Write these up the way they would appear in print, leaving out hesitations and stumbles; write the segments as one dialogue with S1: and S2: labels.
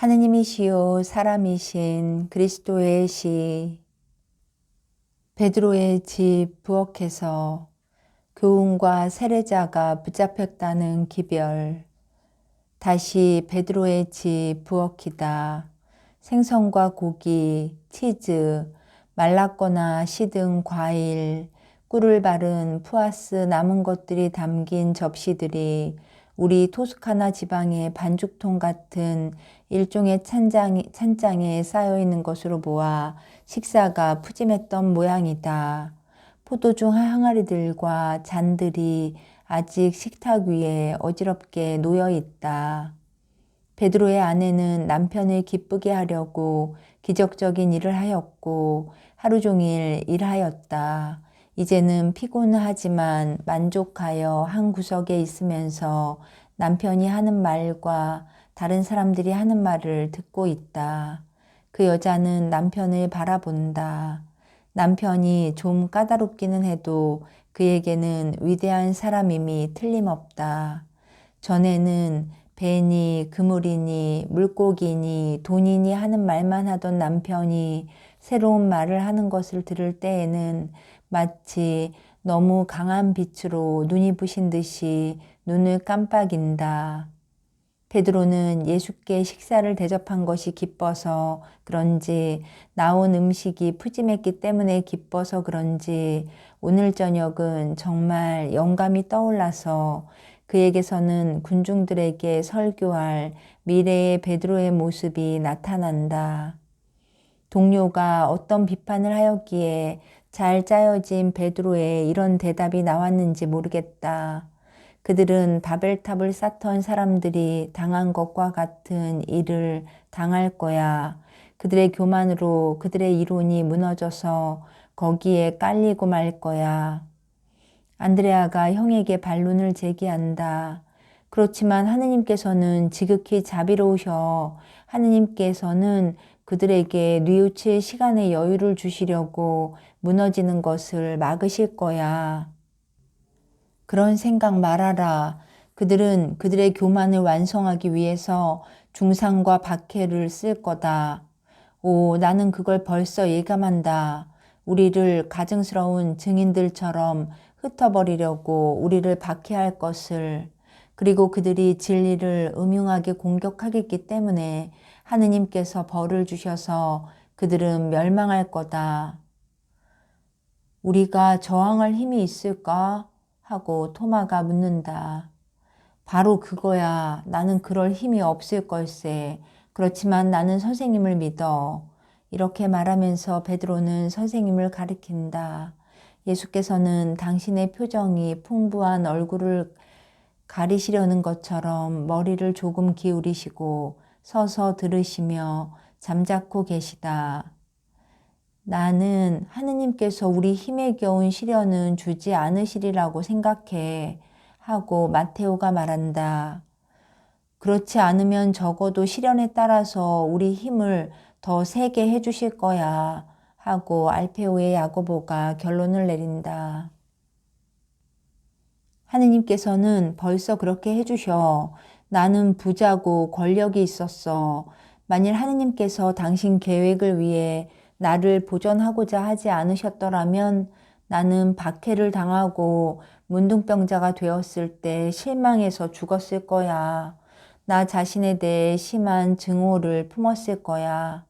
S1: 하느님이시요 사람이신 그리스도의 시. 베드로의 집 부엌에서 교훈과 세례자가 붙잡혔다는 기별. 다시 베드로의 집 부엌이다. 생선과 고기, 치즈, 말랐거나 시든 과일, 꿀을 바른 푸아스 남은 것들이 담긴 접시들이 우리 토스카나 지방의 반죽통 같은 일종의 찬장에 쌓여 있는 것으로 보아 식사가 푸짐했던 모양이다. 포도주 항아리들과 잔들이 아직 식탁 위에 어지럽게 놓여 있다. 베드로의 아내는 남편을 기쁘게 하려고 기적적인 일을 하였고 하루 종일 일하였다. 이제는 피곤하지만 만족하여 한 구석에 있으면서 남편이 하는 말과 다른 사람들이 하는 말을 듣고 있다. 그 여자는 남편을 바라본다. 남편이 좀 까다롭기는 해도 그에게는 위대한 사람임이 틀림없다. 전에는 배니, 그물이니, 물고기니, 돈이니 하는 말만 하던 남편이 새로운 말을 하는 것을 들을 때에는 마치 너무 강한 빛으로 눈이 부신 듯이 눈을 깜빡인다. 베드로는 예수께 식사를 대접한 것이 기뻐서 그런지, 나온 음식이 푸짐했기 때문에 기뻐서 그런지 오늘 저녁은 정말 영감이 떠올라서 그에게서는 군중들에게 설교할 미래의 베드로의 모습이 나타난다. 동료가 어떤 비판을 하였기에 잘 짜여진 베드로의 이런 대답이 나왔는지 모르겠다. 그들은 바벨탑을 쌓던 사람들이 당한 것과 같은 일을 당할 거야. 그들의 교만으로 그들의 이론이 무너져서 거기에 깔리고 말 거야. 안드레아가 형에게 반론을 제기한다. 그렇지만 하느님께서는 지극히 자비로우셔. 하느님께서는 그들에게 뉘우칠 시간의 여유를 주시려고 무너지는 것을 막으실 거야. 그런 생각 말아라. 그들은 그들의 교만을 완성하기 위해서 중상과 박해를 쓸 거다. 오, 나는 그걸 벌써 예감한다. 우리를 가증스러운 증인들처럼 흩어버리려고 우리를 박해할 것을. 그리고 그들이 진리를 음흉하게 공격하겠기 때문에 하느님께서 벌을 주셔서 그들은 멸망할 거다. 우리가 저항할 힘이 있을까? 하고 토마가 묻는다. 바로 그거야. 나는 그럴 힘이 없을 걸세. 그렇지만 나는 선생님을 믿어. 이렇게 말하면서 베드로는 선생님을 가리킨다. 예수께서는 당신의 표정이 풍부한 얼굴을 가리시려는 것처럼 머리를 조금 기울이시고 서서 들으시며 잠자코 계시다. 나는 하느님께서 우리 힘에 겨운 시련은 주지 않으시리라고 생각해 하고 마테오가 말한다. 그렇지 않으면 적어도 시련에 따라서 우리 힘을 더 세게 해주실 거야 하고 알페오의 야고보가 결론을 내린다. 하느님께서는 벌써 그렇게 해주셔. 나는 부자고 권력이 있었어. 만일 하느님께서 당신 계획을 위해 나를 보존하고자 하지 않으셨더라면 나는 박해를 당하고 문둥병자가 되었을 때 실망해서 죽었을 거야. 나 자신에 대해 심한 증오를 품었을 거야.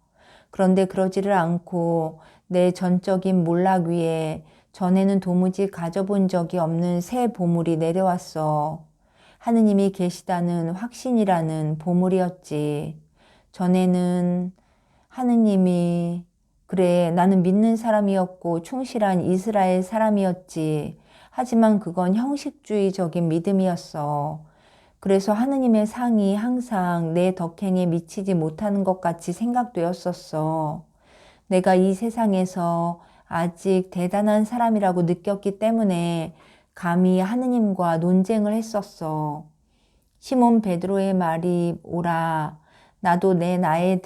S1: 그런데 그러지를 않고 내 전적인 몰락 위에 전에는 도무지 가져본 적이 없는 새 보물이 내려왔어. 하느님이 계시다는 확신이라는 보물이었지. 전에는 하느님이 그래, 나는 믿는 사람이었고 충실한 이스라엘 사람이었지. 하지만 그건 형식주의적인 믿음이었어. 그래서 하느님의 상이 항상 내 덕행에 미치지 못하는 것 같이 생각되었었어. 내가 이 세상에서 아직 대단한 사람이라고 느꼈기 때문에 감히 하느님과 논쟁을 했었어. 시몬 베드로의 말이 옳아. 나도 나에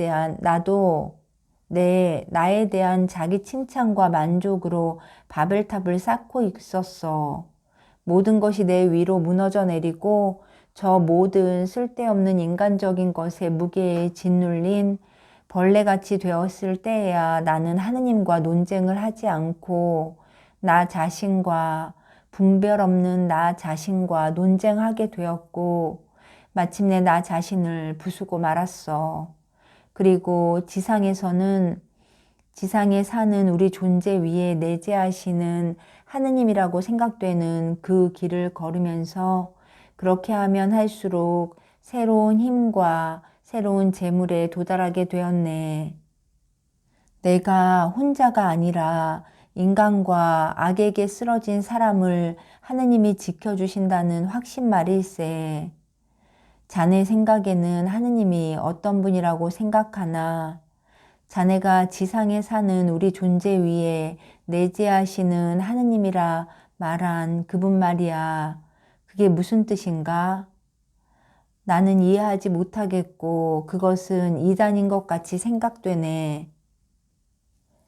S1: 대한 자기 칭찬과 만족으로 바벨탑을 쌓고 있었어. 모든 것이 내 위로 무너져 내리고 저 모든 쓸데없는 인간적인 것에 무게에 짓눌린 벌레같이 되었을 때에야 나는 하느님과 논쟁을 하지 않고 나 자신과 분별 없는 나 자신과 논쟁하게 되었고 마침내 나 자신을 부수고 말았어. 그리고 지상에 사는 우리 존재 위에 내재하시는 하느님이라고 생각되는 그 길을 걸으면서 그렇게 하면 할수록 새로운 힘과 새로운 재물에 도달하게 되었네. 내가 혼자가 아니라 인간과 악에게 쓰러진 사람을 하느님이 지켜주신다는 확신 말일세. 자네 생각에는 하느님이 어떤 분이라고 생각하나? 자네가 지상에 사는 우리 존재 위에 내재하시는 하느님이라 말한 그분 말이야. 그게 무슨 뜻인가? 나는 이해하지 못하겠고 그것은 이단인 것 같이 생각되네.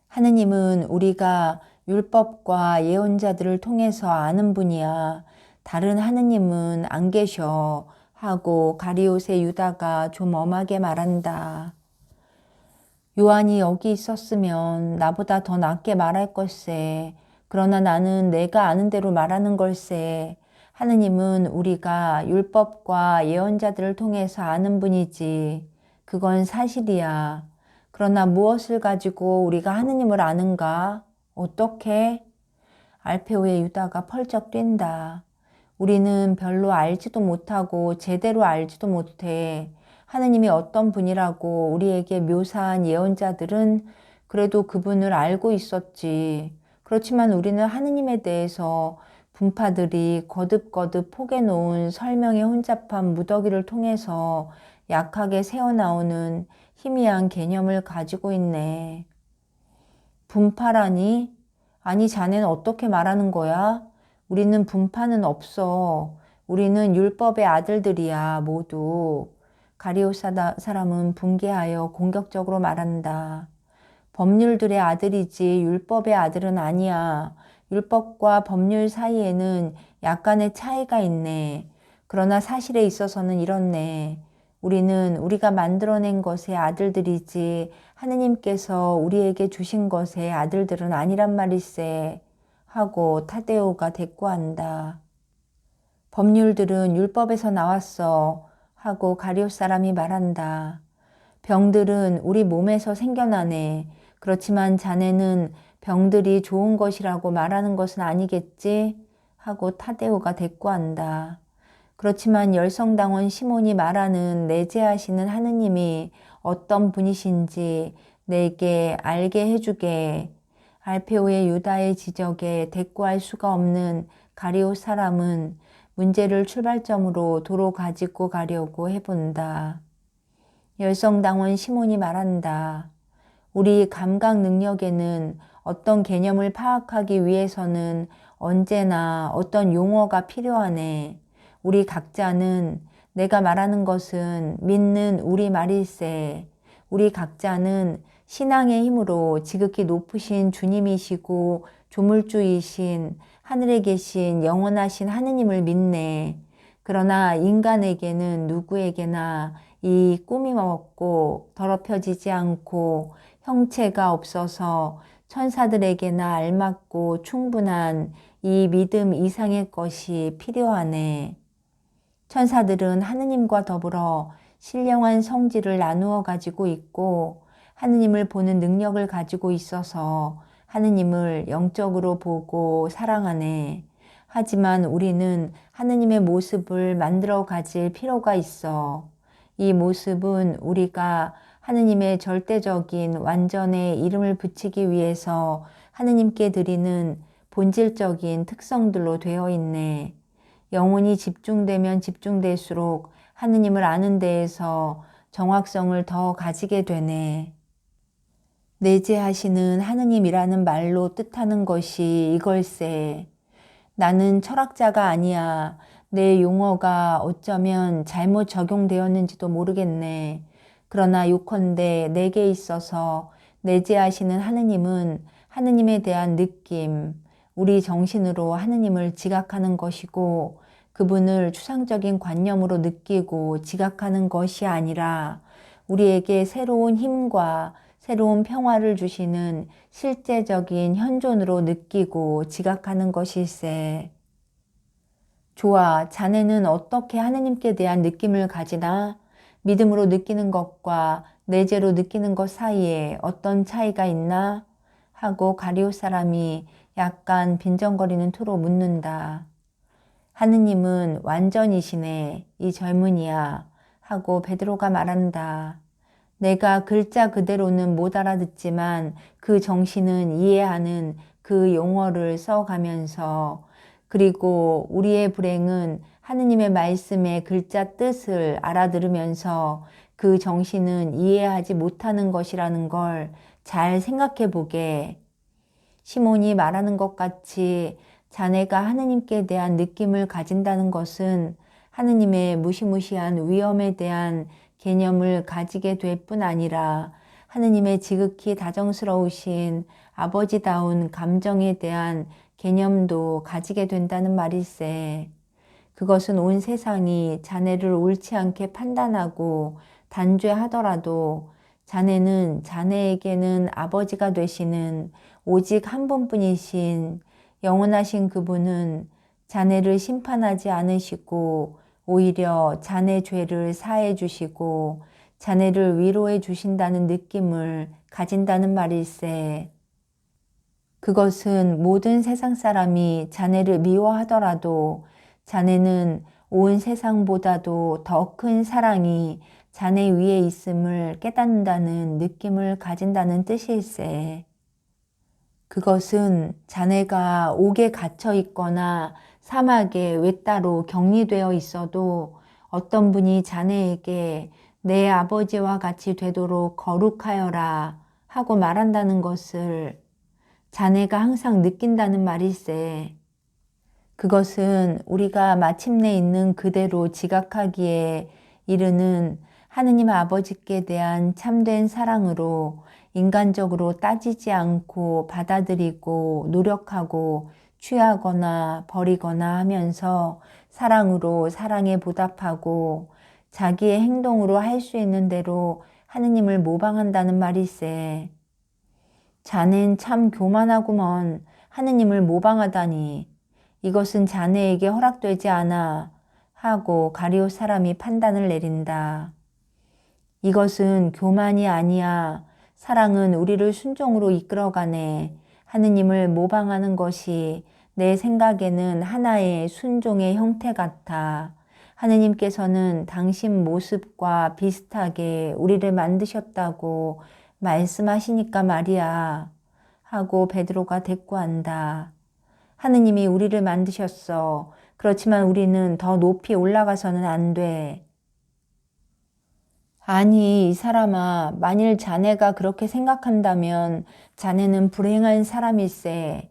S1: 하느님은 우리가 율법과 예언자들을 통해서 아는 분이야. 다른 하느님은 안 계셔. 하고 가리옷의 유다가 좀 엄하게 말한다. 요한이 여기 있었으면 나보다 더 낫게 말할 걸세. 그러나 나는 내가 아는 대로 말하는 걸세. 하느님은 우리가 율법과 예언자들을 통해서 아는 분이지. 그건 사실이야. 그러나 무엇을 가지고 우리가 하느님을 아는가? 어떻게? 알페오의 유다가 펄쩍 뛴다. 우리는 별로 알지도 못하고 제대로 알지도 못해. 하느님이 어떤 분이라고 우리에게 묘사한 예언자들은 그래도 그분을 알고 있었지. 그렇지만 우리는 하느님에 대해서 분파들이 거듭거듭 포개놓은 설명의 혼잡한 무더기를 통해서 약하게 새어나오는 희미한 개념을 가지고 있네. 분파라니? 아니, 자네는 어떻게 말하는 거야? 우리는 분파는 없어. 우리는 율법의 아들들이야, 모두. 가리오 사람은 분개하여 공격적으로 말한다. 법률들의 아들이지 율법의 아들은 아니야. 율법과 법률 사이에는 약간의 차이가 있네. 그러나 사실에 있어서는 이렇네. 우리는 우리가 만들어낸 것의 아들들이지 하느님께서 우리에게 주신 것의 아들들은 아니란 말일세. 하고 타데오가 대꾸한다. 법률들은 율법에서 나왔어. 하고 가룟 사람이 말한다. 병들은 우리 몸에서 생겨나네. 그렇지만 자네는 병들이 좋은 것이라고 말하는 것은 아니겠지? 하고 타데오가 대꾸한다. 그렇지만 열성당원 시몬이 말하는 내재하시는 하느님이 어떤 분이신지 내게 알게 해주게. 알페오의 유다의 지적에 대꾸할 수가 없는 가리오 사람은 문제를 출발점으로 도로 가지고 가려고 해본다. 열성당원 시몬이 말한다. 우리 감각 능력에는 어떤 개념을 파악하기 위해서는 언제나 어떤 용어가 필요하네. 우리 각자는 내가 말하는 것은 믿는 우리 말일세. 우리 각자는 신앙의 힘으로 지극히 높으신 주님이시고 조물주이신 하늘에 계신 영원하신 하느님을 믿네. 그러나 인간에게는 누구에게나 이 꾸밈 없고 더럽혀지지 않고 형체가 없어서 천사들에게나 알맞고 충분한 이 믿음 이상의 것이 필요하네. 천사들은 하느님과 더불어 신령한 성질을 나누어 가지고 있고 하느님을 보는 능력을 가지고 있어서 하느님을 영적으로 보고 사랑하네. 하지만 우리는 하느님의 모습을 만들어 가질 필요가 있어. 이 모습은 우리가 하느님의 절대적인 완전의 이름을 붙이기 위해서 하느님께 드리는 본질적인 특성들로 되어 있네. 영혼이 집중되면 집중될수록 하느님을 아는 데에서 정확성을 더 가지게 되네. 내재하시는 하느님이라는 말로 뜻하는 것이 이걸세. 나는 철학자가 아니야. 내 용어가 어쩌면 잘못 적용되었는지도 모르겠네. 그러나 요컨대 내게 있어서 내재하시는 하느님은 하느님에 대한 느낌, 우리 정신으로 하느님을 지각하는 것이고 그분을 추상적인 관념으로 느끼고 지각하는 것이 아니라 우리에게 새로운 힘과 새로운 평화를 주시는 실제적인 현존으로 느끼고 지각하는 것일세. 좋아, 자네는 어떻게 하느님께 대한 느낌을 가지나? 믿음으로 느끼는 것과 내재로 느끼는 것 사이에 어떤 차이가 있나? 하고 가룟 사람이 약간 빈정거리는 투로 묻는다. 하느님은 완전이시네, 이 젊은이야. 하고 베드로가 말한다. 내가 글자 그대로는 못 알아듣지만 그 정신은 이해하는 그 용어를 써가면서, 그리고 우리의 불행은 하느님의 말씀의 글자 뜻을 알아들으면서 그 정신은 이해하지 못하는 것이라는 걸 잘 생각해 보게. 시몬이 말하는 것 같이 자네가 하느님께 대한 느낌을 가진다는 것은 하느님의 무시무시한 위엄에 대한 개념을 가지게 될 뿐 아니라 하느님의 지극히 다정스러우신 아버지다운 감정에 대한 개념도 가지게 된다는 말일세. 그것은 온 세상이 자네를 옳지 않게 판단하고 단죄하더라도 자네는 자네에게는 아버지가 되시는 오직 한 분뿐이신 영원하신 그분은 자네를 심판하지 않으시고 오히려 자네 죄를 사해 주시고 자네를 위로해 주신다는 느낌을 가진다는 말일세. 그것은 모든 세상 사람이 자네를 미워하더라도 자네는 온 세상보다도 더 큰 사랑이 자네 위에 있음을 깨닫는다는 느낌을 가진다는 뜻일세. 그것은 자네가 옥에 갇혀 있거나 사막에 외따로 격리되어 있어도 어떤 분이 자네에게 내 아버지와 같이 되도록 거룩하여라 하고 말한다는 것을 자네가 항상 느낀다는 말일세. 그것은 우리가 마침내 있는 그대로 지각하기에 이르는 하느님 아버지께 대한 참된 사랑으로 인간적으로 따지지 않고 받아들이고 노력하고 취하거나 버리거나 하면서 사랑으로 사랑에 보답하고 자기의 행동으로 할 수 있는 대로 하느님을 모방한다는 말일세. 자넨 참 교만하구먼. 하느님을 모방하다니. 이것은 자네에게 허락되지 않아. 하고 가룟 사람이 판단을 내린다. 이것은 교만이 아니야. 사랑은 우리를 순종으로 이끌어가네. 하느님을 모방하는 것이 내 생각에는 하나의 순종의 형태 같아. 하느님께서는 당신 모습과 비슷하게 우리를 만드셨다고 말씀하시니까 말이야. 하고 베드로가 대꾸한다. 하느님이 우리를 만드셨어. 그렇지만 우리는 더 높이 올라가서는 안 돼. 아니, 이 사람아, 만일 자네가 그렇게 생각한다면 자네는 불행한 사람일세.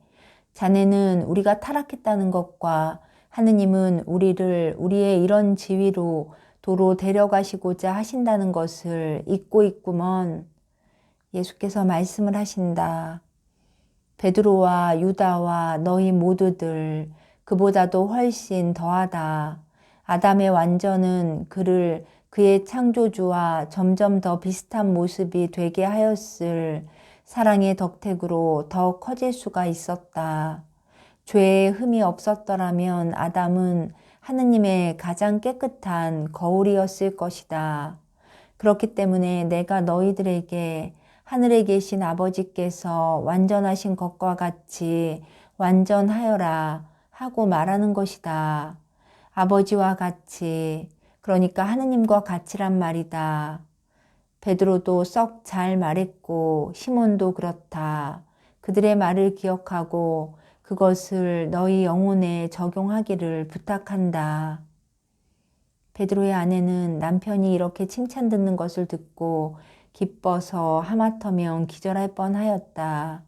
S1: 자네는 우리가 타락했다는 것과 하느님은 우리를 우리의 이런 지위로 도로 데려가시고자 하신다는 것을 잊고 있구먼. 예수께서 말씀을 하신다. 베드로와 유다와 너희 모두들 그보다도 훨씬 더하다. 아담의 완전은 그를 그의 창조주와 점점 더 비슷한 모습이 되게 하였을 사랑의 덕택으로 더 커질 수가 있었다. 죄에 흠이 없었더라면 아담은 하느님의 가장 깨끗한 거울이었을 것이다. 그렇기 때문에 내가 너희들에게 하늘에 계신 아버지께서 완전하신 것과 같이 완전하여라 하고 말하는 것이다. 아버지와 같이, 그러니까 하느님과 같이란 말이다. 베드로도 썩 잘 말했고 시몬도 그렇다. 그들의 말을 기억하고 그것을 너희 영혼에 적용하기를 부탁한다. 베드로의 아내는 남편이 이렇게 칭찬 듣는 것을 듣고 기뻐서 하마터면 기절할 뻔하였다.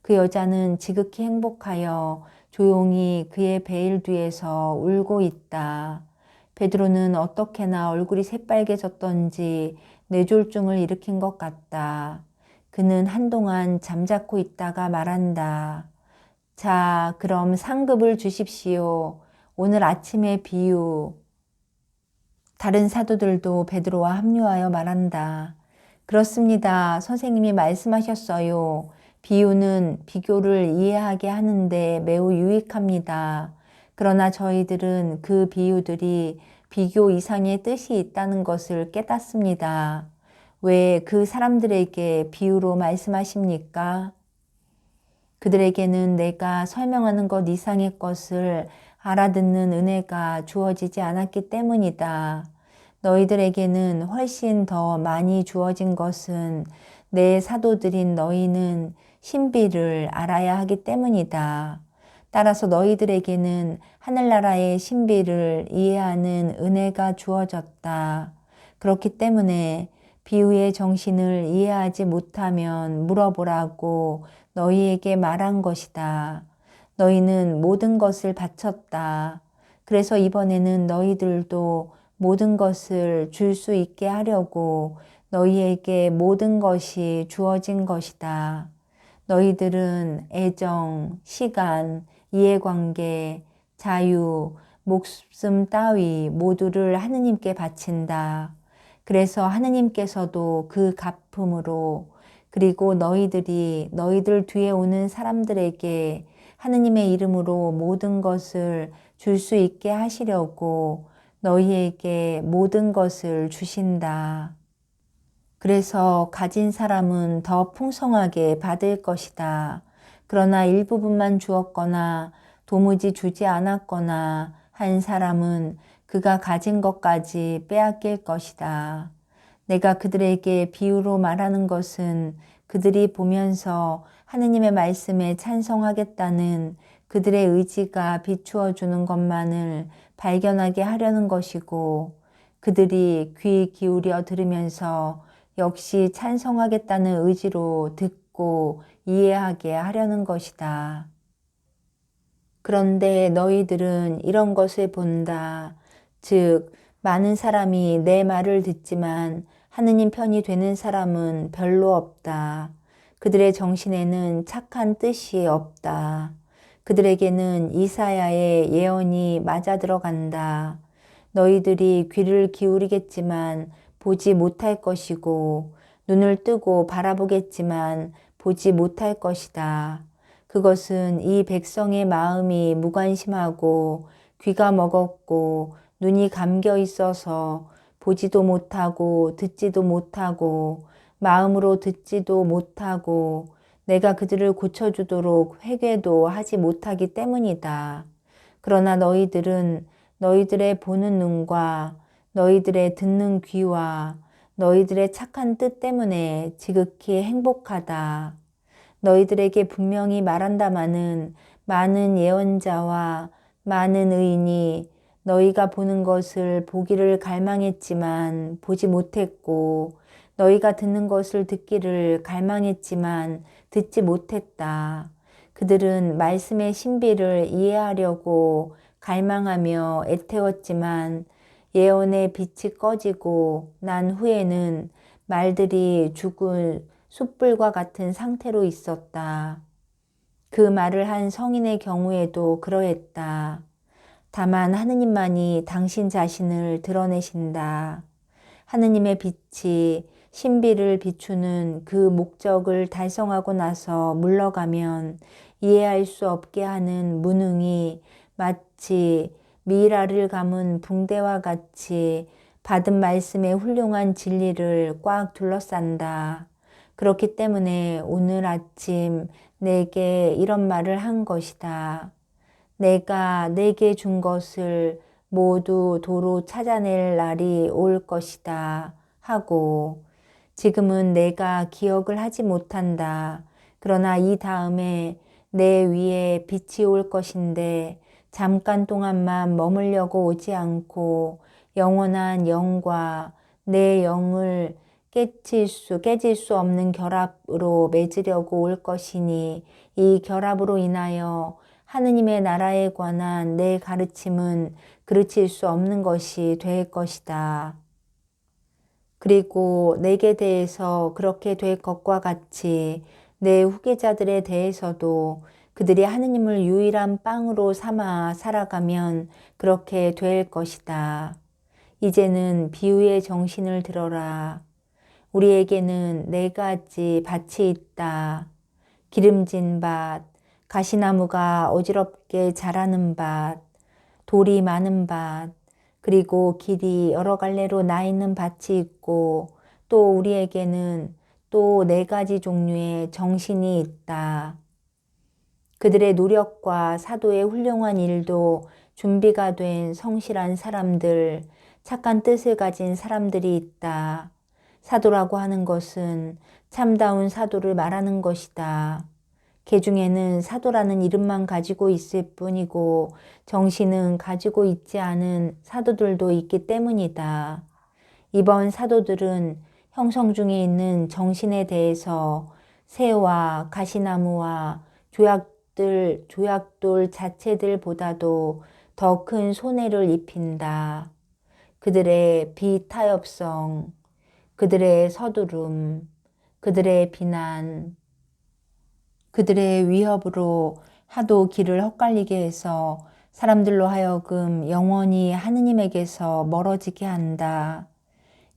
S1: 그 여자는 지극히 행복하여 조용히 그의 베일 뒤에서 울고 있다. 베드로는 어떻게나 얼굴이 새빨개졌던지 뇌졸중을 일으킨 것 같다. 그는 한동안 잠자코 있다가 말한다. 자, 그럼 상급을 주십시오. 오늘 아침의 비유, 다른 사도들도 베드로와 합류하여 말한다. 그렇습니다. 선생님이 말씀하셨어요. 비유는 비교를 이해하게 하는데 매우 유익합니다. 그러나 저희들은 그 비유들이 비교 이상의 뜻이 있다는 것을 깨닫습니다. 왜 그 사람들에게 비유로 말씀하십니까? 그들에게는 내가 설명하는 것 이상의 것을 알아듣는 은혜가 주어지지 않았기 때문이다. 너희들에게는 훨씬 더 많이 주어진 것은 내 사도들인 너희는 신비를 알아야 하기 때문이다. 따라서 너희들에게는 하늘나라의 신비를 이해하는 은혜가 주어졌다. 그렇기 때문에 비유의 정신을 이해하지 못하면 물어보라고 너희에게 말한 것이다. 너희는 모든 것을 바쳤다. 그래서 이번에는 너희들도 모든 것을 줄 수 있게 하려고 너희에게 모든 것이 주어진 것이다. 너희들은 애정, 시간, 이해관계, 자유, 목숨 따위 모두를 하느님께 바친다. 그래서 하느님께서도 그 갚음으로 그리고 너희들이 너희들 뒤에 오는 사람들에게 하느님의 이름으로 모든 것을 줄 수 있게 하시려고 너희에게 모든 것을 주신다. 그래서 가진 사람은 더 풍성하게 받을 것이다. 그러나 일부분만 주었거나 도무지 주지 않았거나 한 사람은 그가 가진 것까지 빼앗길 것이다. 내가 그들에게 비유로 말하는 것은 그들이 보면서 하느님의 말씀에 찬성하겠다는 그들의 의지가 비추어 주는 것만을 발견하게 하려는 것이고, 그들이 귀 기울여 들으면서 역시 찬성하겠다는 의지로 듣고 이해하게 하려는 것이다. 그런데 너희들은 이런 것을 본다. 즉, 많은 사람이 내 말을 듣지만 하느님 편이 되는 사람은 별로 없다. 그들의 정신에는 착한 뜻이 없다. 그들에게는 이사야의 예언이 맞아 들어간다. 너희들이 귀를 기울이겠지만 보지 못할 것이고 눈을 뜨고 바라보겠지만 보지 못할 것이다. 그것은 이 백성의 마음이 무관심하고 귀가 먹었고 눈이 감겨 있어서 보지도 못하고 듣지도 못하고 마음으로 듣지도 못하고 내가 그들을 고쳐주도록 회개도 하지 못하기 때문이다. 그러나 너희들은 너희들의 보는 눈과 너희들의 듣는 귀와 너희들의 착한 뜻 때문에 지극히 행복하다. 너희들에게 분명히 말한다마는 많은 예언자와 많은 의인이 너희가 보는 것을 보기를 갈망했지만 보지 못했고 너희가 듣는 것을 듣기를 갈망했지만 듣지 못했다. 그들은 말씀의 신비를 이해하려고 갈망하며 애태웠지만 예언의 빛이 꺼지고 난 후에는 말들이 죽은 숯불과 같은 상태로 있었다. 그 말을 한 성인의 경우에도 그러했다. 다만 하느님만이 당신 자신을 드러내신다. 하느님의 빛이 신비를 비추는 그 목적을 달성하고 나서 물러가면 이해할 수 없게 하는 무능이 마치 미이라를 감은 붕대와 같이 받은 말씀의 훌륭한 진리를 꽉 둘러싼다. 그렇기 때문에 오늘 아침 내게 이런 말을 한 것이다. 내가 내게 준 것을 모두 도로 찾아낼 날이 올 것이다 하고, 지금은 내가 기억을 하지 못한다. 그러나 이 다음에 내 위에 빛이 올 것인데 잠깐 동안만 머물려고 오지 않고 영원한 영과 내 영을 깨질 수 없는 결합으로 맺으려고 올 것이니 이 결합으로 인하여 하느님의 나라에 관한 내 가르침은 그르칠 수 없는 것이 될 것이다. 그리고 내게 대해서 그렇게 될 것과 같이 내 후계자들에 대해서도 그들이 하느님을 유일한 빵으로 삼아 살아가면 그렇게 될 것이다. 이제는 비유의 정신을 들어라. 우리에게는 4가지 밭이 있다. 기름진 밭, 가시나무가 어지럽게 자라는 밭, 돌이 많은 밭, 그리고 길이 여러 갈래로 나 있는 밭이 있고 또 우리에게는 또 4가지 종류의 정신이 있다. 그들의 노력과 사도의 훌륭한 일도 준비가 된 성실한 사람들, 착한 뜻을 가진 사람들이 있다. 사도라고 하는 것은 참다운 사도를 말하는 것이다. 개중에는 사도라는 이름만 가지고 있을 뿐이고 정신은 가지고 있지 않은 사도들도 있기 때문이다. 이번 사도들은 형성 중에 있는 정신에 대해서 새와 가시나무와 조약돌 자체들보다도 더 큰 손해를 입힌다. 그들의 비타협성, 그들의 서두름, 그들의 비난, 그들의 위협으로 하도 길을 헛갈리게 해서 사람들로 하여금 영원히 하느님에게서 멀어지게 한다.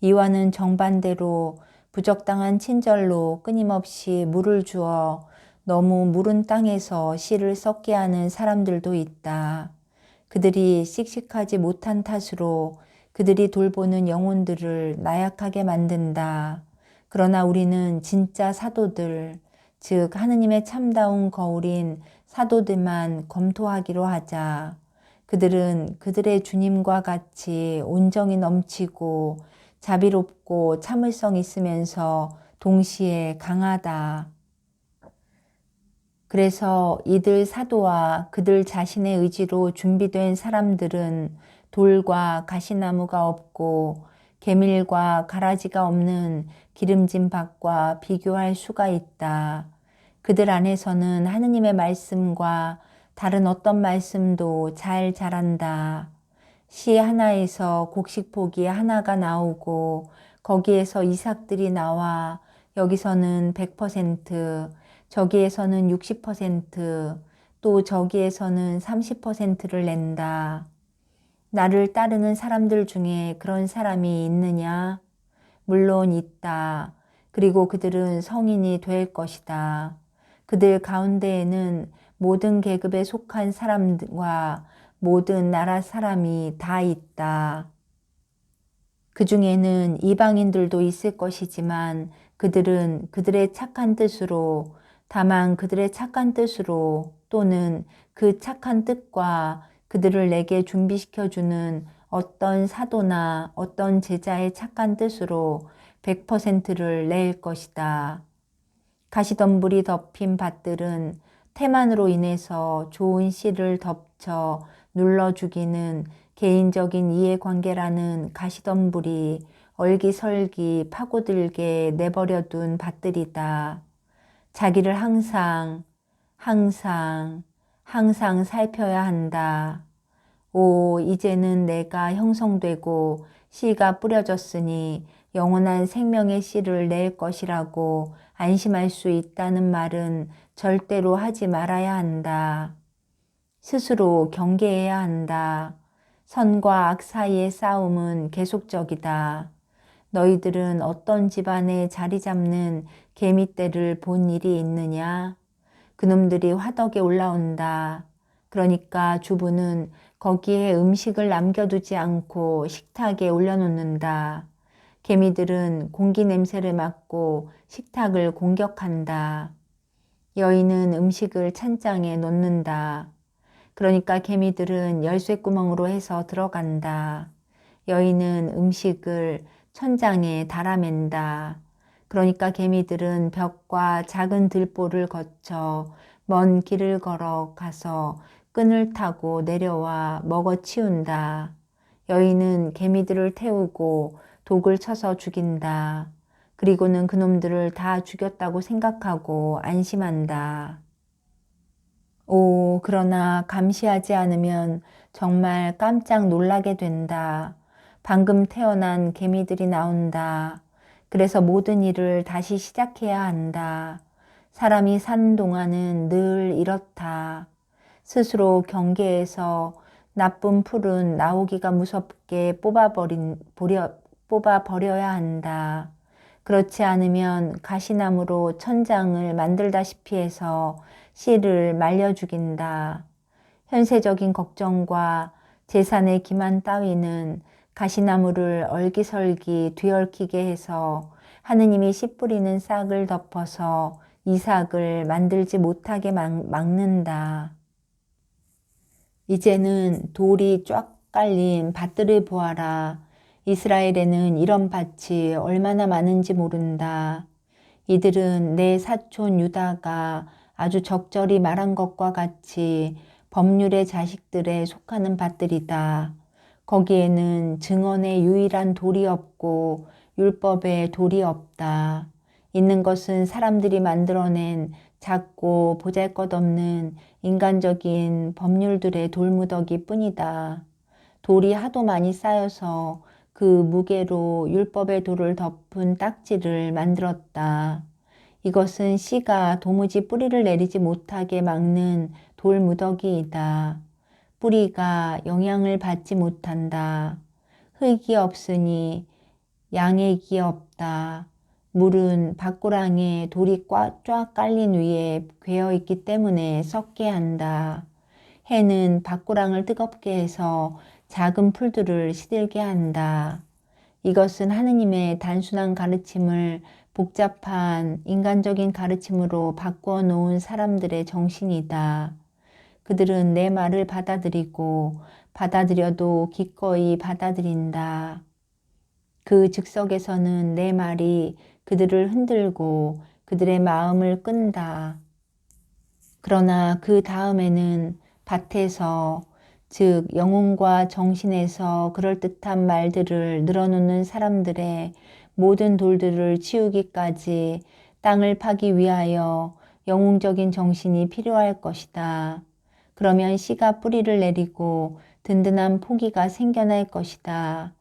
S1: 이와는 정반대로 부적당한 친절로 끊임없이 물을 주어 너무 무른 땅에서 씨를 썩게 하는 사람들도 있다. 그들이 씩씩하지 못한 탓으로 그들이 돌보는 영혼들을 나약하게 만든다. 그러나 우리는 진짜 사도들, 즉 하느님의 참다운 거울인 사도들만 검토하기로 하자. 그들은 그들의 주님과 같이 온정이 넘치고 자비롭고 참을성 있으면서 동시에 강하다. 그래서 이들 사도와 그들 자신의 의지로 준비된 사람들은 돌과 가시나무가 없고 계밀과 가라지가 없는 기름진 밭과 비교할 수가 있다. 그들 안에서는 하느님의 말씀과 다른 어떤 말씀도 잘 자란다. 씨 하나에서 곡식포기 하나가 나오고 거기에서 이삭들이 나와 여기서는 100%, 저기에서는 60%, 또 저기에서는 30%를 낸다. 나를 따르는 사람들 중에 그런 사람이 있느냐? 물론 있다. 그리고 그들은 성인이 될 것이다. 그들 가운데에는 모든 계급에 속한 사람과 모든 나라 사람이 다 있다. 그 중에는 이방인들도 있을 것이지만 그들은 그들의 착한 뜻으로, 다만 그들의 착한 뜻으로 또는 그 착한 뜻과 그들을 내게 준비시켜주는 어떤 사도나 어떤 제자의 착한 뜻으로 100%를 낼 것이다. 가시덤불이 덮인 밭들은 태만으로 인해서 좋은 씨를 덮쳐 눌러 죽이는 개인적인 이해관계라는 가시덤불이 얼기설기 파고들게 내버려둔 밭들이다. 자기를 항상 살펴야 한다. 오, 이제는 내가 형성되고 씨가 뿌려졌으니 영원한 생명의 씨를 낼 것이라고 안심할 수 있다는 말은 절대로 하지 말아야 한다. 스스로 경계해야 한다. 선과 악 사이의 싸움은 계속적이다. 너희들은 어떤 집안에 자리 잡는 개미떼를 본 일이 있느냐? 그놈들이 화덕에 올라온다. 그러니까 주부는 거기에 음식을 남겨두지 않고 식탁에 올려놓는다. 개미들은 공기 냄새를 맡고 식탁을 공격한다. 여인은 음식을 찬장에 놓는다. 그러니까 개미들은 열쇠구멍으로 해서 들어간다. 여인은 음식을 천장에 달아맨다. 그러니까 개미들은 벽과 작은 들보를 거쳐 먼 길을 걸어 가서 끈을 타고 내려와 먹어치운다. 여인은 개미들을 태우고 독을 쳐서 죽인다. 그리고는 그놈들을 다 죽였다고 생각하고 안심한다. 오, 그러나 감시하지 않으면 정말 깜짝 놀라게 된다. 방금 태어난 개미들이 나온다. 그래서 모든 일을 다시 시작해야 한다. 사람이 사는 동안은 늘 이렇다. 스스로 경계해서 나쁜 풀은 나오기가 무섭게 뽑아버려야 한다. 그렇지 않으면 가시나무로 천장을 만들다시피 해서 씨를 말려 죽인다. 현세적인 걱정과 재산의 기만 따위는 가시나무를 얼기설기 뒤얽히게 해서 하느님이 씨 뿌리는 싹을 덮어서 이 싹을 만들지 못하게 막는다. 이제는 돌이 쫙 깔린 밭들을 보아라. 이스라엘에는 이런 밭이 얼마나 많은지 모른다. 이들은 내 사촌 유다가 아주 적절히 말한 것과 같이 법률의 자식들에 속하는 밭들이다. 거기에는 증언의 유일한 돌이 없고 율법의 돌이 없다. 있는 것은 사람들이 만들어낸 작고 보잘것없는 인간적인 법률들의 돌무더기 뿐이다. 돌이 하도 많이 쌓여서 그 무게로 율법의 돌을 덮은 딱지를 만들었다. 이것은 씨가 도무지 뿌리를 내리지 못하게 막는 돌무더기이다. 뿌리가 영향을 받지 못한다. 흙이 없으니 양액이 없다. 물은 밭고랑에 돌이 쫙 깔린 위에 괴어 있기 때문에 썩게 한다. 해는 밭고랑을 뜨겁게 해서 작은 풀들을 시들게 한다. 이것은 하느님의 단순한 가르침을 복잡한 인간적인 가르침으로 바꾸어 놓은 사람들의 정신이다. 그들은 내 말을 받아들이고 받아들여도 기꺼이 받아들인다. 그 즉석에서는 내 말이 그들을 흔들고 그들의 마음을 끈다. 그러나 그 다음에는 밭에서 즉 영혼과 정신에서 그럴듯한 말들을 늘어놓는 사람들의 모든 돌들을 치우기까지 땅을 파기 위하여 영웅적인 정신이 필요할 것이다. 그러면 씨가 뿌리를 내리고 든든한 포기가 생겨날 것이다.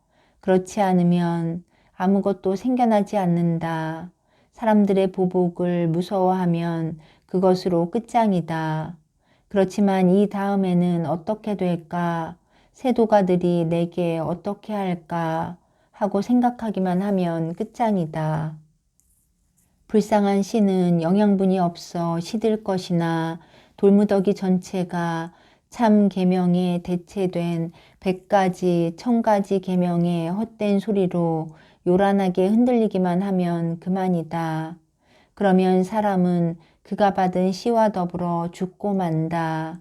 S1: 그렇지 않으면 아무것도 생겨나지 않는다. 사람들의 보복을 무서워하면 그것으로 끝장이다. 그렇지만 이 다음에는 어떻게 될까? 세도가들이 내게 어떻게 할까? 하고 생각하기만 하면 끝장이다. 불쌍한 씨는 영양분이 없어 시들 것이나 돌무더기 전체가 참 계명에 대체된 100가지, 1000가지 계명의 헛된 소리로 요란하게 흔들리기만 하면 그만이다. 그러면 사람은 그가 받은 씨와 더불어 죽고 만다.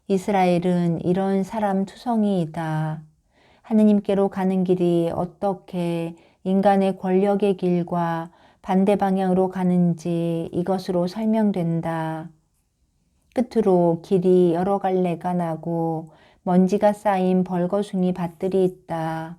S1: 이스라엘은 이런 사람 투성이이다. 하느님께로 가는 길이 어떻게 인간의 권력의 길과 반대 방향으로 가는지 이것으로 설명된다. 끝으로 길이 여러 갈래가 나고 먼지가 쌓인 벌거숭이 밭들이 있다.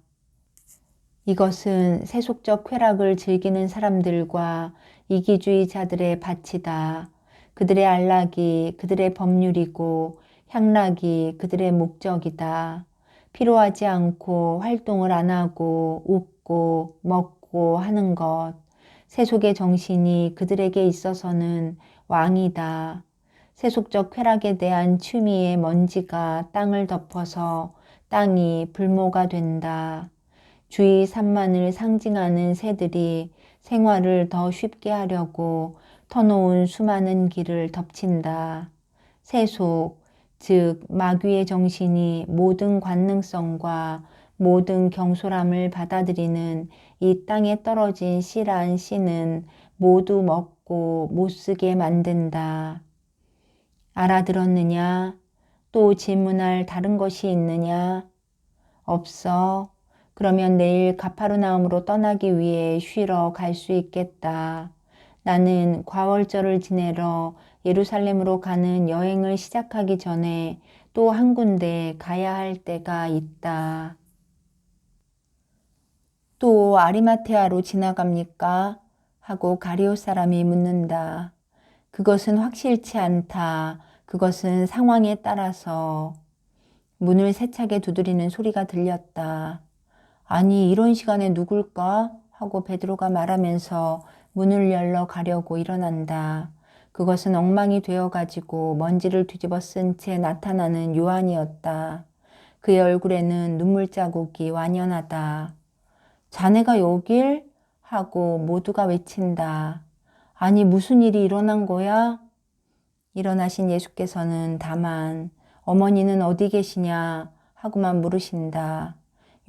S1: 이것은 세속적 쾌락을 즐기는 사람들과 이기주의자들의 밭이다. 그들의 안락이 그들의 법률이고 향락이 그들의 목적이다. 필요하지 않고 활동을 안 하고 웃고 먹고 하는 것. 세속의 정신이 그들에게 있어서는 왕이다. 세속적 쾌락에 대한 취미의 먼지가 땅을 덮어서 땅이 불모가 된다. 주의 산만을 상징하는 새들이 생활을 더 쉽게 하려고 터놓은 수많은 길을 덮친다. 세속, 즉 마귀의 정신이 모든 관능성과 모든 경솔함을 받아들이는 이 땅에 떨어진 씨란 씨는 모두 먹고 못쓰게 만든다. 알아들었느냐? 또 질문할 다른 것이 있느냐? 없어. 그러면 내일 가파르나움으로 떠나기 위해 쉬러 갈 수 있겠다. 나는 과월절을 지내러 예루살렘으로 가는 여행을 시작하기 전에 또 한 군데 가야 할 때가 있다. 또 아리마테아로 지나갑니까? 하고 가리오 사람이 묻는다. 그것은 확실치 않다. 그것은 상황에 따라서. 문을 세차게 두드리는 소리가 들렸다. 아니, 이런 시간에 누굴까? 하고 베드로가 말하면서 문을 열러 가려고 일어난다. 그것은 엉망이 되어가지고 먼지를 뒤집어 쓴 채 나타나는 요한이었다. 그의 얼굴에는 눈물 자국이 완연하다. 자네가 여길? 하고 모두가 외친다. 아니, 무슨 일이 일어난 거야? 일어나신 예수께서는 다만 어머니는 어디 계시냐 하고만 물으신다.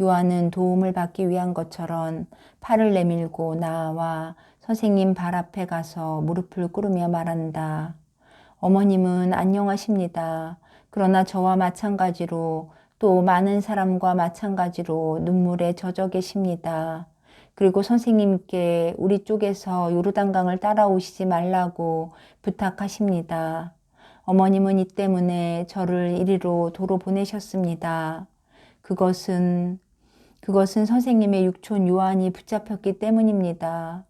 S1: 요한은 도움을 받기 위한 것처럼 팔을 내밀고 나와 선생님 발 앞에 가서 무릎을 꿇으며 말한다. 어머님은 안녕하십니다. 그러나 저와 마찬가지로 또 많은 사람과 마찬가지로 눈물에 젖어 계십니다. 그리고 선생님께 우리 쪽에서 요르단강을 따라오시지 말라고 부탁하십니다. 어머님은 이 때문에 저를 이리로 도로 보내셨습니다. 그것은 선생님의 육촌 요한이 붙잡혔기 때문입니다.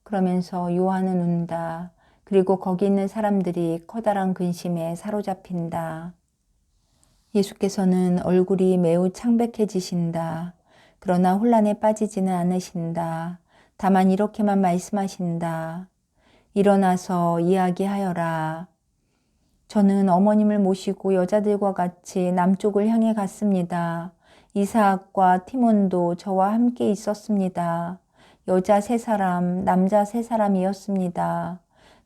S1: 그러면서 요한은 운다. 그리고 거기 있는 사람들이 커다란 근심에 사로잡힌다. 예수께서는 얼굴이 매우 창백해지신다. 그러나 혼란에 빠지지는 않으신다. 다만 이렇게만 말씀하신다. 일어나서 이야기하여라. 저는 어머님을 모시고 여자들과 같이 남쪽을 향해 갔습니다. 이삭과 티몬도 저와 함께 있었습니다. 여자 3사람, 남자 3사람이었습니다.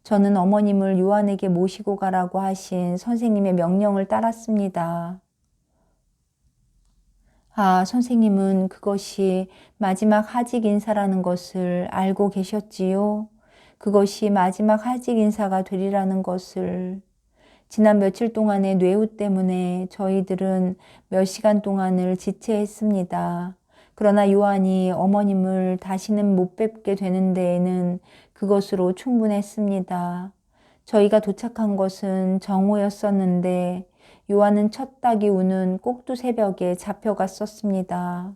S1: 저는 어머님을 요한에게 모시고 가라고 하신 선생님의 명령을 따랐습니다. 아, 선생님은 그것이 마지막 하직 인사라는 것을 알고 계셨지요? 그것이 마지막 하직 인사가 되리라는 것을. 지난 며칠 동안의 뇌우 때문에 저희들은 몇 시간 동안을 지체했습니다. 그러나 요한이 어머님을 다시는 못 뵙게 되는 데에는 그것으로 충분했습니다. 저희가 도착한 것은 정오였었는데 요한은 첫 닭이 우는 꼭두 새벽에 잡혀갔었습니다.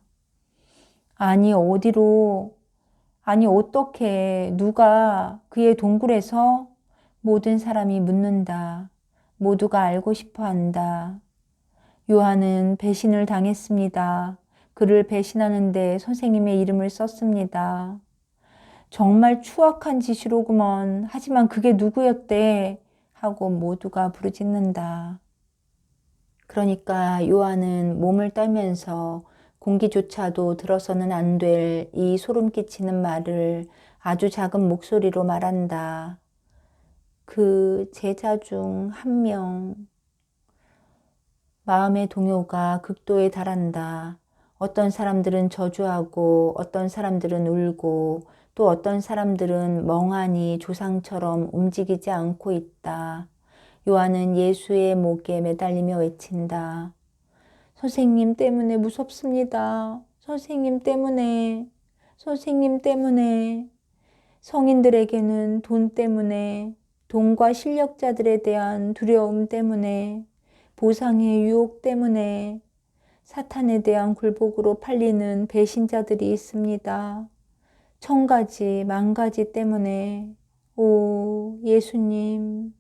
S1: 아니 어디로, 아니 어떻게, 누가 그의 동굴에서? 모든 사람이 묻는다. 모두가 알고 싶어 한다. 요한은 배신을 당했습니다. 그를 배신하는데 선생님의 이름을 썼습니다. 정말 추악한 짓이로구먼. 하지만 그게 누구였대? 하고 모두가 부르짖는다. 그러니까 요한은 몸을 떨면서 공기조차도 들어서는 안 될 이 소름 끼치는 말을 아주 작은 목소리로 말한다. 그 제자 중 한 명. 마음의 동요가 극도에 달한다. 어떤 사람들은 저주하고 어떤 사람들은 울고 또 어떤 사람들은 멍하니 조상처럼 움직이지 않고 있다. 요한은 예수의 목에 매달리며 외친다. 선생님 때문에 무섭습니다. 선생님 때문에, 선생님 때문에. 성인들에게는 돈 때문에, 돈과 실력자들에 대한 두려움 때문에, 보상의 유혹 때문에, 사탄에 대한 굴복으로 팔리는 배신자들이 있습니다. 1000가지, 10,000가지 때문에. 오, 예수님,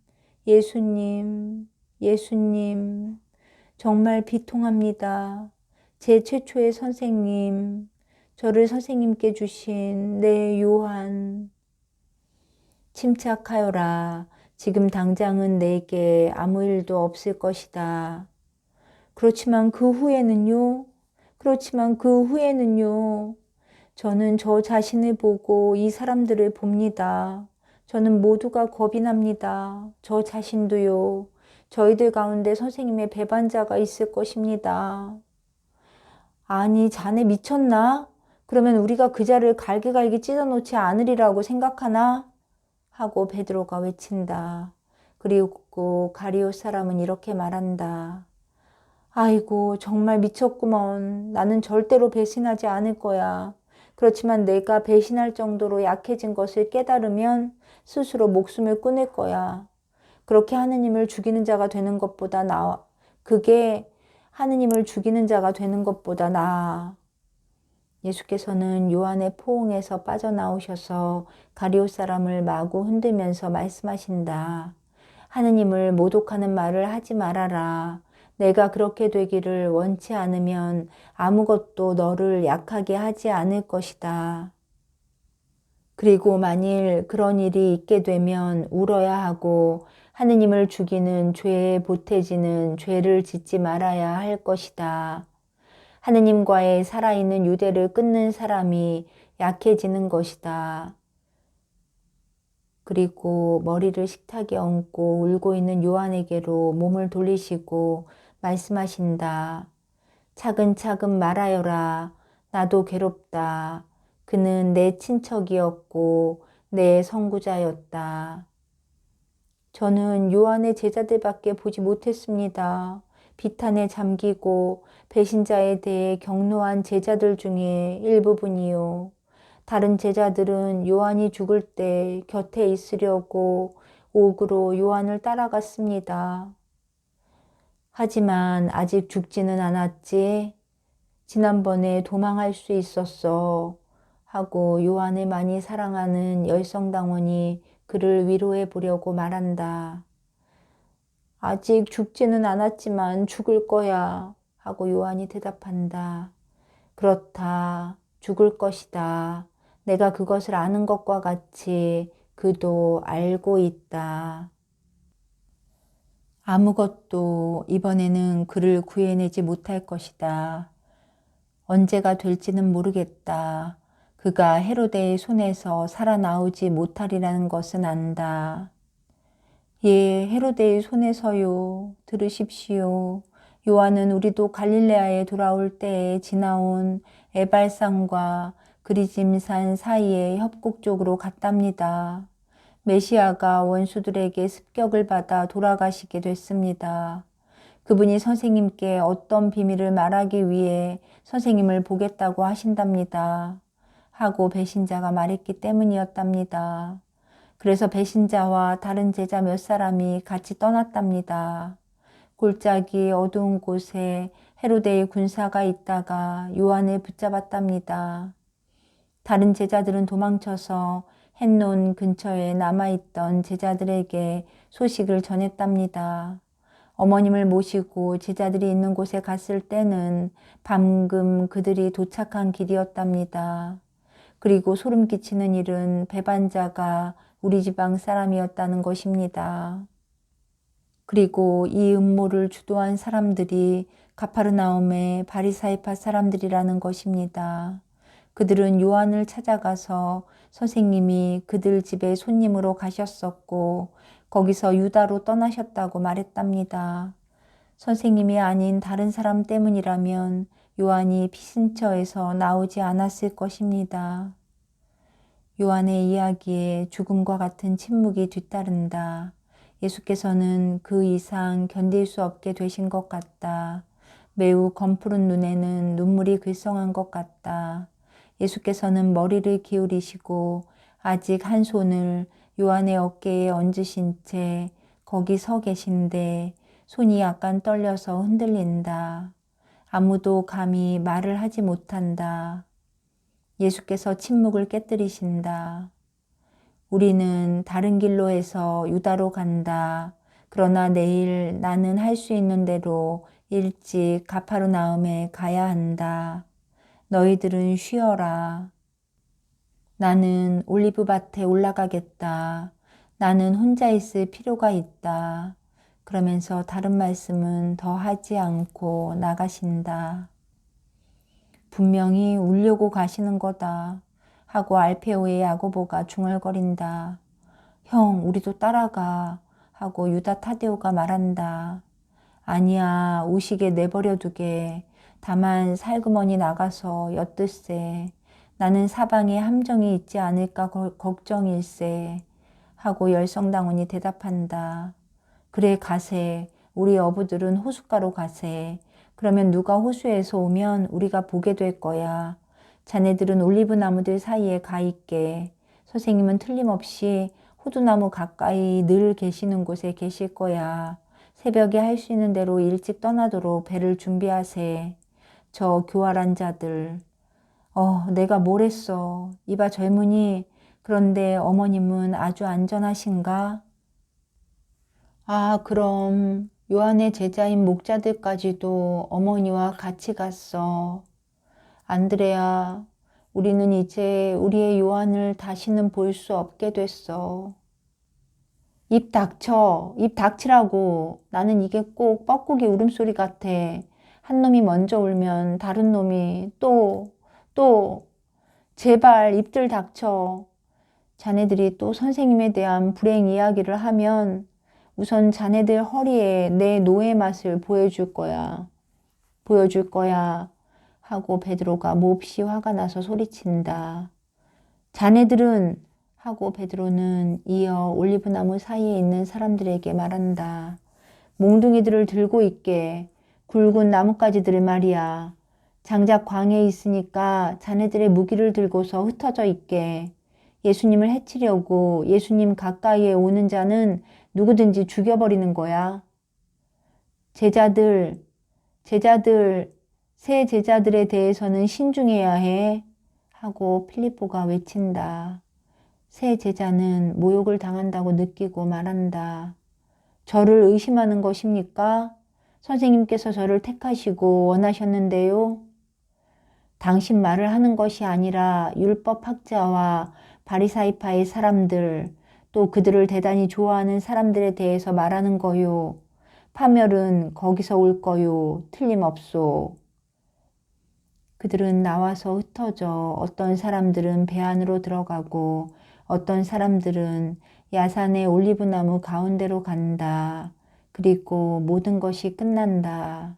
S1: 예수님, 예수님. 정말 비통합니다. 제 최초의 선생님, 저를 선생님께 주신 내 요한. 침착하여라. 지금 당장은 내게 아무 일도 없을 것이다. 그렇지만 그 후에는요? 그렇지만 그 후에는요? 저는 저 자신을 보고 이 사람들을 봅니다. 저는 모두가 겁이 납니다. 저 자신도요. 저희들 가운데 선생님의 배반자가 있을 것입니다. 아니, 자네 미쳤나? 그러면 우리가 그 자를 갈기갈기 찢어놓지 않으리라고 생각하나? 하고 베드로가 외친다. 그리고 가리오 사람은 이렇게 말한다. 아이고, 정말 미쳤구먼. 나는 절대로 배신하지 않을 거야. 그렇지만 내가 배신할 정도로 약해진 것을 깨달으면 스스로 목숨을 끊을 거야. 그렇게 하느님을 죽이는 자가 되는 것보다 나아. 그게 하느님을 죽이는 자가 되는 것보다 나아. 예수께서는 요한의 포옹에서 빠져나오셔서 가리오 사람을 마구 흔들면서 말씀하신다. 하느님을 모독하는 말을 하지 말아라. 내가 그렇게 되기를 원치 않으면 아무것도 너를 약하게 하지 않을 것이다. 그리고 만일 그런 일이 있게 되면 울어야 하고 하느님을 죽이는 죄에 보태지는 죄를 짓지 말아야 할 것이다. 하느님과의 살아있는 유대를 끊는 사람이 약해지는 것이다. 그리고 머리를 식탁에 얹고 울고 있는 요한에게로 몸을 돌리시고 말씀하신다. 차근차근 말하여라. 나도 괴롭다. 그는 내 친척이었고 내 선구자였다. 저는 요한의 제자들밖에 보지 못했습니다. 비탄에 잠기고 배신자에 대해 경노한 제자들 중에 일부분이요. 다른 제자들은 요한이 죽을 때 곁에 있으려고 옥으로 요한을 따라갔습니다. 하지만 아직 죽지는 않았지. 지난번에 도망할 수 있었어. 하고 요한을 많이 사랑하는 열성당원이 그를 위로해 보려고 말한다. 아직 죽지는 않았지만 죽을 거야. 하고 요한이 대답한다. 그렇다. 죽을 것이다. 내가 그것을 아는 것과 같이 그도 알고 있다. 아무것도 이번에는 그를 구해내지 못할 것이다. 언제가 될지는 모르겠다. 그가 헤로데의 손에서 살아나오지 못하리라는 것은 안다. 예, 헤로데의 손에서요. 들으십시오. 요한은 우리도 갈릴레아에 돌아올 때에 지나온 에발산과 그리짐산 사이에 협곡 쪽으로 갔답니다. 메시아가 원수들에게 습격을 받아 돌아가시게 됐습니다. 그분이 선생님께 어떤 비밀을 말하기 위해 선생님을 보겠다고 하신답니다. 하고 배신자가 말했기 때문이었답니다. 그래서 배신자와 다른 제자 몇 사람이 같이 떠났답니다. 골짜기 어두운 곳에 헤로데의 군사가 있다가 요한을 붙잡았답니다. 다른 제자들은 도망쳐서 햇논 근처에 남아있던 제자들에게 소식을 전했답니다. 어머님을 모시고 제자들이 있는 곳에 갔을 때는 방금 그들이 도착한 길이었답니다. 그리고 소름 끼치는 일은 배반자가 우리 지방 사람이었다는 것입니다. 그리고 이 음모를 주도한 사람들이 가파르나움의 바리사이파 사람들이라는 것입니다. 그들은 요한을 찾아가서 선생님이 그들 집에 손님으로 가셨었고 거기서 유다로 떠나셨다고 말했답니다. 선생님이 아닌 다른 사람 때문이라면 요한이 피신처에서 나오지 않았을 것입니다. 요한의 이야기에 죽음과 같은 침묵이 뒤따른다. 예수께서는 그 이상 견딜 수 없게 되신 것 같다. 매우 검푸른 눈에는 눈물이 글썽한 것 같다. 예수께서는 머리를 기울이시고 아직 한 손을 요한의 어깨에 얹으신 채 거기 서 계신데 손이 약간 떨려서 흔들린다. 아무도 감히 말을 하지 못한다. 예수께서 침묵을 깨뜨리신다. 우리는 다른 길로 해서 유다로 간다. 그러나 내일 나는 할 수 있는 대로 일찍 가파르나움에 가야 한다. 너희들은 쉬어라. 나는 올리브밭에 올라가겠다. 나는 혼자 있을 필요가 있다. 그러면서 다른 말씀은 더 하지 않고 나가신다. 분명히 울려고 가시는 거다. 하고 알페오의 야고보가 중얼거린다. 형, 우리도 따라가. 하고 유다 타데오가 말한다. 아니야, 우시게 내버려 두게. 다만 살그머니 나가서 엿들세. 나는 사방에 함정이 있지 않을까 걱정일세. 하고 열성당원이 대답한다. 그래, 가세. 우리 어부들은 호숫가로 가세. 그러면 누가 호수에서 오면 우리가 보게 될 거야. 자네들은 올리브 나무들 사이에 가 있게. 선생님은 틀림없이 호두나무 가까이 늘 계시는 곳에 계실 거야. 새벽에 할 수 있는 대로 일찍 떠나도록 배를 준비하세. 저 교활한 자들. 내가 뭘 했어. 이봐 젊은이. 그런데 어머님은 아주 안전하신가? 그럼 요한의 제자인 목자들까지도 어머니와 같이 갔어. 안드레아, 우리는 이제 우리의 요한을 다시는 볼 수 없게 됐어. 입 닥쳐. 입 닥치라고. 나는 이게 꼭 뻐꾸기 울음소리 같아. 한 놈이 먼저 울면 다른 놈이 또, 제발 입들 닥쳐. 자네들이 또 선생님에 대한 불행 이야기를 하면 우선 자네들 허리에 내 노의 맛을 보여줄 거야. 하고 베드로가 몹시 화가 나서 소리친다. 자네들은 하고 베드로는 이어 올리브나무 사이에 있는 사람들에게 말한다. 몽둥이들을 들고 있게 굵은 나뭇가지들을 말이야. 장작 광에 있으니까 자네들의 무기를 들고서 흩어져 있게. 예수님을 해치려고 예수님 가까이에 오는 자는 누구든지 죽여버리는 거야. 제자들, 새 제자들에 대해서는 신중해야 해. 하고 필리포가 외친다. 새 제자는 모욕을 당한다고 느끼고 말한다. 저를 의심하는 것입니까? 선생님께서 저를 택하시고 원하셨는데요. 당신 말을 하는 것이 아니라 율법학자와 바리사이파의 사람들, 또 그들을 대단히 좋아하는 사람들에 대해서 말하는 거요. 파멸은 거기서 올 거요. 틀림없소. 그들은 나와서 흩어져 어떤 사람들은 배 안으로 들어가고 어떤 사람들은 야산의 올리브나무 가운데로 간다. 그리고 모든 것이 끝난다.